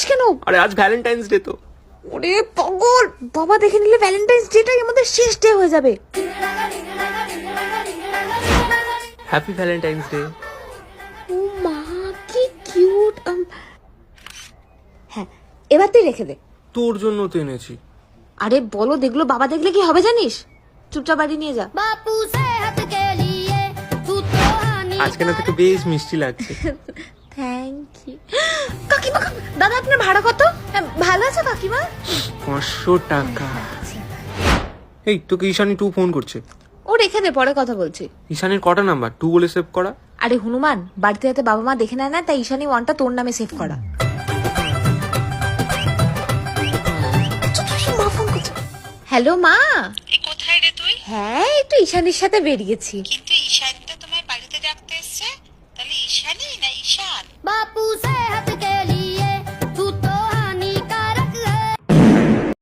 কেন? আরে আজ ভ্যালেন্টাইন্স ডে তো। ওরে পাগল, বাবা দেখে নিলে ভ্যালেন্টাইন্স ডেটাই আমাদের শেষ ডে হয়ে যাবে। Happy Valentine's day. ও মা কি কিউট। হ্যাঁ এবার তুই রেখে দে। তোর জন্য তো এনেছি। আরে বলো, দেখলো বাবা দেখলে কি হবে জানিস? চুপচাপ বাড়ি নিয়ে যা। আজকে না তোকে বেশ মিষ্টি লাগছে। Thank you. কাকিমা, দাদা আপনার ভাড়া কত? ভালো আছে কাকিমা? 500 টাকা। এই তোকে ঈশানী 2 ফোন করছে। ও রেখে দে, পরে কথা বলছি। ঈশানীর কটা নাম্বার 2 বলে সেভ করা? আরে হনুমান, বাড়িতে যাতে বাবা মা দেখে নেয় না, তাই ঈশানী 1টা তোর নামে সেভ করা। হ্যালো মা। কোথায় রে তুই? হ্যাঁ একটু ঈশানীর সাথে বেরিয়েছি। কিন্তু ঈশান তো তোমার বাড়িতে ডাকতে এসছে, তাহলে ঈশানী না ঈশান?